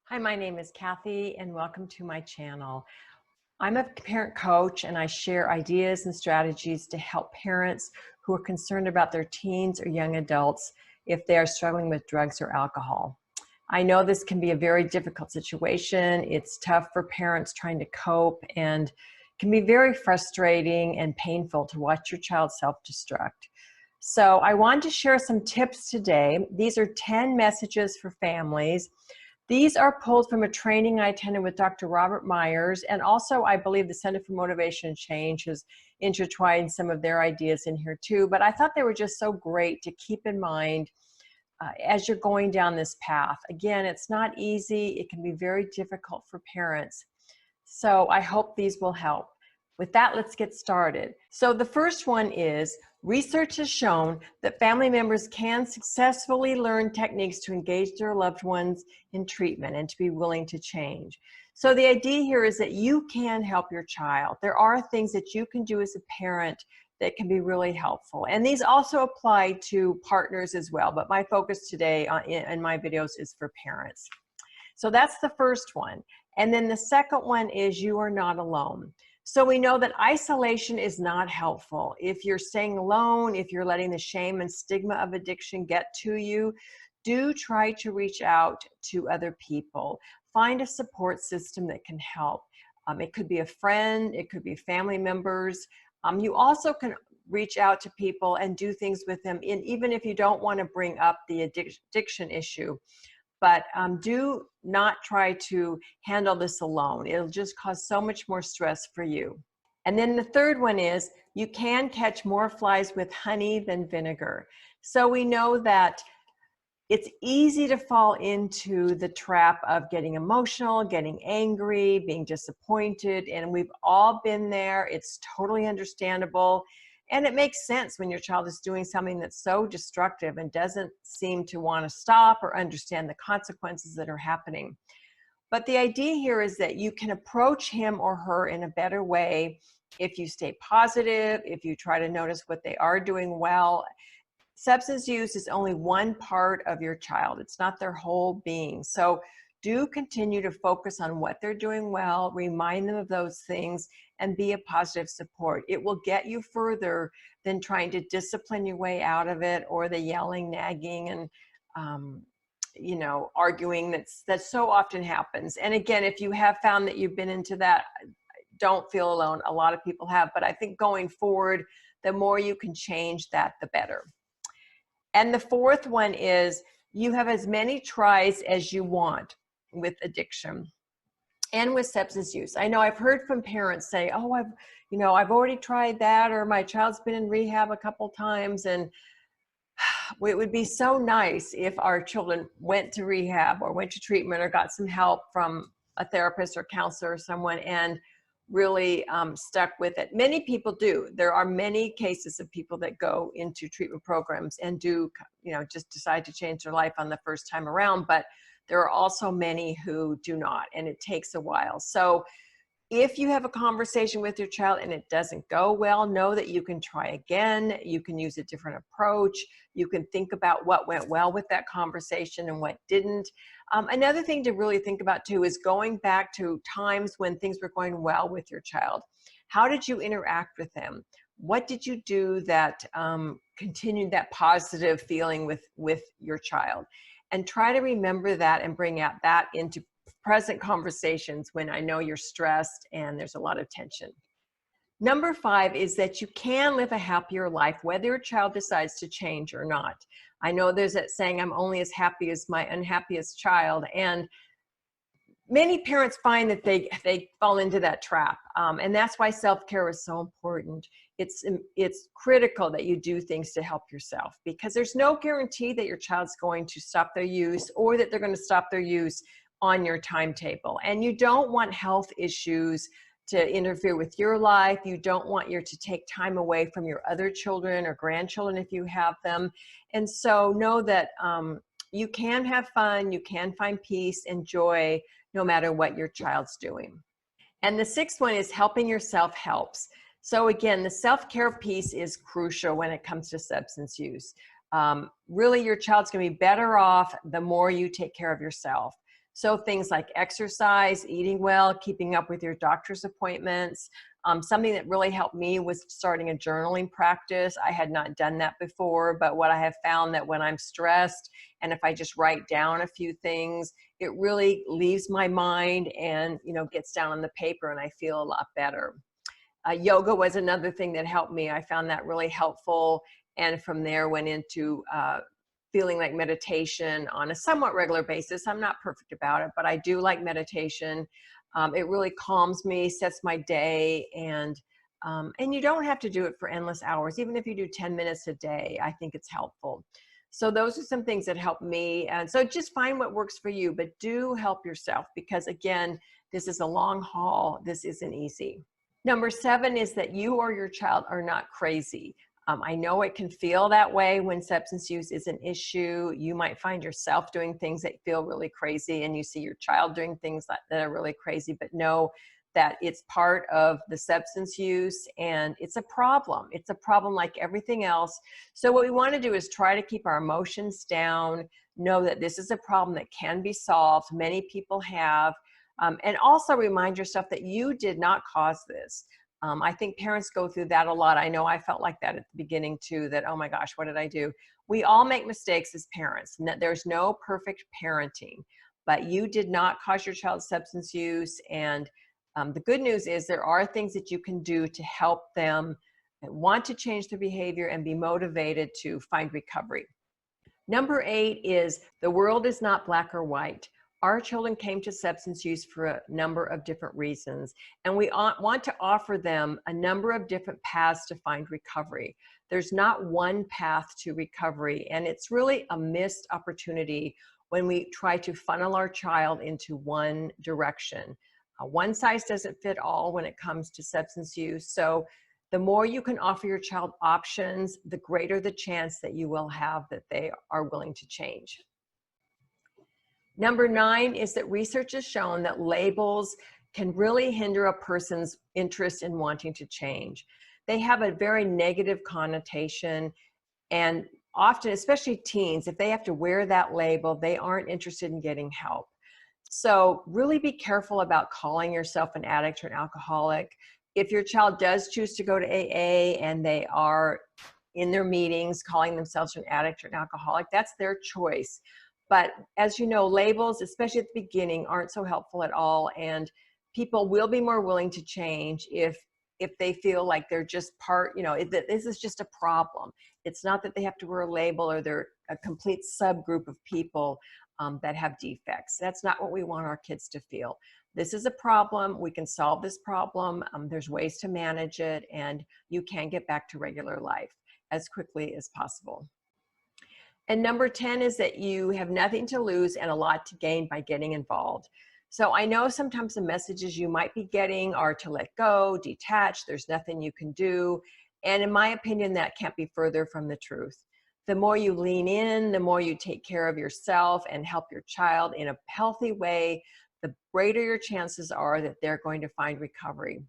Hi, my name is Cathy and welcome to my channel. I'm a parent coach and I share ideas and strategies to help parents who are concerned about their teens or young adults if they are struggling with drugs or alcohol. I know this can be a very difficult situation. It's tough for parents trying to cope and can be very frustrating and painful to watch your child self-destruct. So I wanted to share some tips today. These are 10 messages for families. These are pulled from a training I attended with Dr. Robert Myers, and also I believe the Center for Motivation and Change has intertwined some of their ideas in here too, but I thought they were just so great to keep in mind as you're going down this path. Again, it's not easy. It can be very difficult for parents. So I hope these will help. With that, let's get started. So the first one is, research has shown that family members can successfully learn techniques to engage their loved ones in treatment and to be willing to change. So the idea here is that you can help your child. There are things that you can do as a parent that can be really helpful. And these also apply to partners as well, but my focus today in my videos is for parents. So that's the first one. And then the second one is, you are not alone. So we know that isolation is not helpful. If you're staying alone, if you're letting the shame and stigma of addiction get to you, do try to reach out to other people. Find a support system that can help. It could be a friend, it could be family members. You also can reach out to people and do things with them, even if you don't want to bring up the addiction issue. But do not try to handle this alone. It'll just cause so much more stress for you. And then the third one is, you can catch more flies with honey than vinegar. So we know that it's easy to fall into the trap of getting emotional, getting angry, being disappointed, and we've all been there. It's totally understandable. And it makes sense when your child is doing something that's so destructive and doesn't seem to want to stop or understand the consequences that are happening. But the idea here is that you can approach him or her in a better way if you stay positive, if you try to notice what they are doing well. Substance use is only one part of your child. It's not their whole being. So do continue to focus on what they're doing well, remind them of those things, and be a positive support. It will get you further than trying to discipline your way out of it, or the yelling, nagging, and arguing that so often happens. And again, if you have found that you've been into that, don't feel alone. A lot of people have, but I think going forward, the more you can change that, the better. And the fourth one is, you have as many tries as you want with addiction and with substance use. I know I've heard from parents say, oh, I've already tried that, or my child's been in rehab a couple times. And it would be so nice if our children went to rehab or went to treatment or got some help from a therapist or counselor or someone and really stuck with it. Many people do. There are many cases of people that go into treatment programs and do, just decide to change their life on the first time around, but there are also many who do not, and it takes a while. So if you have a conversation with your child and it doesn't go well, know that you can try again. You can use a different approach. You can think about what went well with that conversation and what didn't. Another thing to really think about too is going back to times when things were going well with your child. How did you interact with them? What did you do that continued that positive feeling with your child? And try to remember that and bring out that into present conversations when I know you're stressed and there's a lot of tension. Number 5 is that you can live a happier life whether your child decides to change or not. I know there's that saying, I'm only as happy as my unhappiest child, and many parents find that they fall into that trap, and that's why self-care is so important. It's critical that you do things to help yourself, because there's no guarantee that your child's going to stop their use or that they're going to stop their use on your timetable. And you don't want health issues to interfere with your life. You don't want to take time away from your other children or grandchildren if you have them. And so know that you can have fun, you can find peace and joy no matter what your child's doing. And the 6th one is, helping yourself helps. So again, the self-care piece is crucial when it comes to substance use. Really, your child's going to be better off the more you take care of yourself. So things like exercise, eating well, keeping up with your doctor's appointments. Something that really helped me was starting a journaling practice. I had not done that before, but what I have found that when I'm stressed and if I just write down a few things, it really leaves my mind and, gets down on the paper and I feel a lot better. Yoga was another thing that helped me. I found that really helpful. And from there went into feeling like meditation on a somewhat regular basis. I'm not perfect about it, but I do like meditation. It really calms me, sets my day, and you don't have to do it for endless hours. Even if you do 10 minutes a day, I think it's helpful. So those are some things that help me. And so just find what works for you, but do help yourself because again, this is a long haul. This isn't easy. Number 7 is that you or your child are not crazy. I know it can feel that way when substance use is an issue. You might find yourself doing things that feel really crazy and you see your child doing things that are really crazy, but know that it's part of the substance use and it's a problem. It's a problem like everything else. So what we want to do is try to keep our emotions down, know that this is a problem that can be solved. Many people have. And also remind yourself that you did not cause this. I think parents go through that a lot. I know I felt like that at the beginning too, that, oh my gosh, what did I do? We all make mistakes as parents. There's no perfect parenting, but you did not cause your child's substance use. And the good news is there are things that you can do to help them want to change their behavior and be motivated to find recovery. Number 8 is the world is not black or white. Our children came to substance use for a number of different reasons, and we want to offer them a number of different paths to find recovery. There's not one path to recovery, and it's really a missed opportunity when we try to funnel our child into one direction. One size doesn't fit all when it comes to substance use, so the more you can offer your child options, the greater the chance that you will have that they are willing to change. Number 9 is that research has shown that labels can really hinder a person's interest in wanting to change. They have a very negative connotation, and often, especially teens, if they have to wear that label, they aren't interested in getting help. So really be careful about calling yourself an addict or an alcoholic. If your child does choose to go to AA and they are in their meetings calling themselves an addict or an alcoholic, that's their choice. But as you know, labels, especially at the beginning, aren't so helpful at all. And people will be more willing to change if they feel like they're just part, this is just a problem. It's not that they have to wear a label or they're a complete subgroup of people that have defects. That's not what we want our kids to feel. This is a problem. We can solve this problem. There's ways to manage it, and you can get back to regular life as quickly as possible. And number 10 is that you have nothing to lose and a lot to gain by getting involved. So I know sometimes the messages you might be getting are to let go, detach, there's nothing you can do. And in my opinion, that can't be further from the truth. The more you lean in, the more you take care of yourself and help your child in a healthy way, the greater your chances are that they're going to find recovery.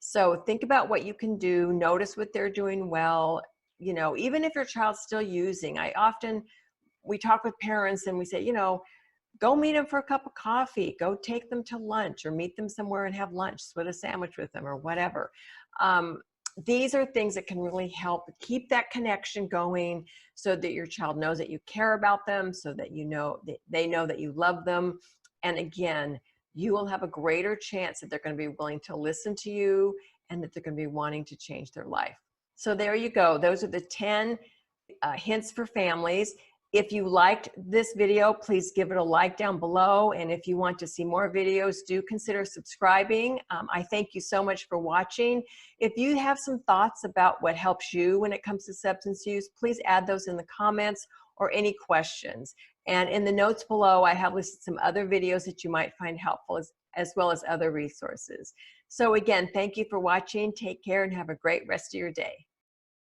So think about what you can do, notice what they're doing well. Even if your child's still using, we talk with parents and we say, go meet them for a cup of coffee, go take them to lunch or meet them somewhere and have lunch, split a sandwich with them or whatever. These are things that can really help keep that connection going so that your child knows that you care about them, so that they know that you love them. And again, you will have a greater chance that they're going to be willing to listen to you and that they're going to be wanting to change their life. So there you go. Those are the 10 hints for families. If you liked this video, please give it a like down below. And if you want to see more videos, do consider subscribing. I thank you so much for watching. If you have some thoughts about what helps you when it comes to substance use, please add those in the comments or any questions. And in the notes below, I have listed some other videos that you might find helpful as well as other resources. So again, thank you for watching. Take care and have a great rest of your day.